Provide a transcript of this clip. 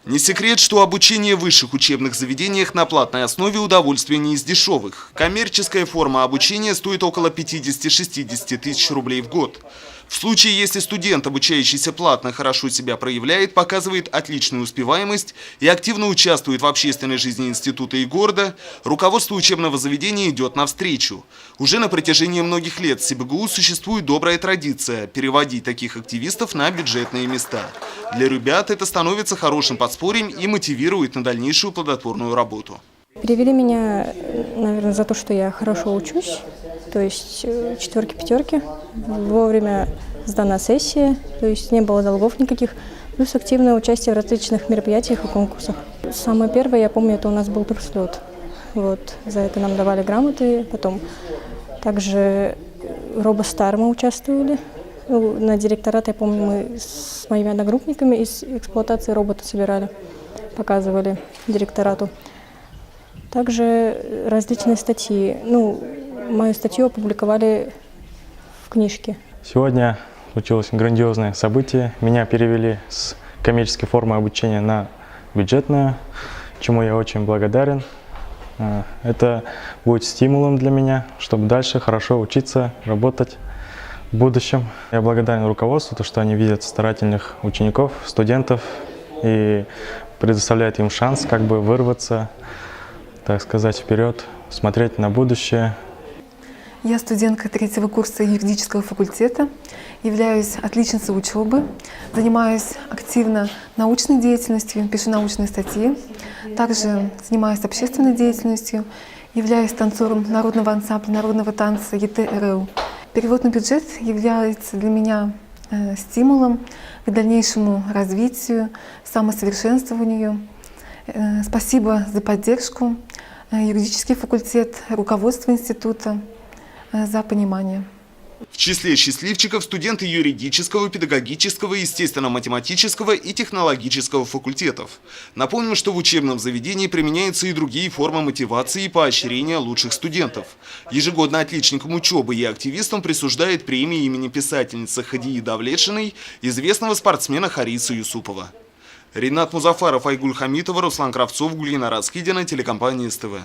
Не секрет, что обучение в высших учебных заведениях на платной основе удовольствие не из дешевых. Коммерческая форма обучения стоит около 50-60 тысяч рублей в год. В случае, если студент, обучающийся платно, хорошо себя проявляет, показывает отличную успеваемость и активно участвует в общественной жизни института и города, руководство учебного заведения идет навстречу. Уже на протяжении многих лет в СибГУ существует добрая традиция переводить таких активистов на бюджетные места. Для ребят это становится хорошим подспорьем и мотивирует на дальнейшую плодотворную работу. Перевели меня, наверное, за то, что я хорошо учусь, то есть четверки, пятерки. Вовремя сдана сессия, то есть не было долгов никаких, плюс активное участие в различных мероприятиях и конкурсах. Самое первое, я помню, это у нас был турслет. Вот, за это нам давали грамоты, потом также робостар мы участвовали. На директорат, я помню, мы с моими одногруппниками из эксплуатации робота собирали, показывали директорату. Также различные статьи. Мою статью опубликовали в книжке. Сегодня случилось грандиозное событие. Меня перевели с коммерческой формы обучения на бюджетную, чему я очень благодарен. Это будет стимулом для меня, чтобы дальше хорошо учиться, работать в будущем. Я благодарен руководству, то, что они видят старательных учеников, студентов и предоставляют им шанс вырваться, так сказать, вперед, смотреть на будущее. Я студентка третьего курса юридического факультета, являюсь отличницей учебы, занимаюсь активно научной деятельностью, пишу научные статьи, также занимаюсь общественной деятельностью, являюсь танцором народного ансамбля народного танца ЕТ-РУ. Перевод на бюджет является для меня стимулом к дальнейшему развитию, самосовершенствованию. Спасибо за поддержку, юридический факультет, руководство института, за понимание. В числе счастливчиков студенты юридического, педагогического, естественно-математического и технологического факультетов. Напомним, что в учебном заведении применяются и другие формы мотивации и поощрения лучших студентов. Ежегодно отличникам учебы и активистам присуждают премии имени писательницы Хадии Давлетшиной, известного спортсмена Хариса Юсупова. Ринат Музафаров, Айгуль Хамитова, Руслан Кравцов, Гульнара Раскидина, телекомпания СТВ.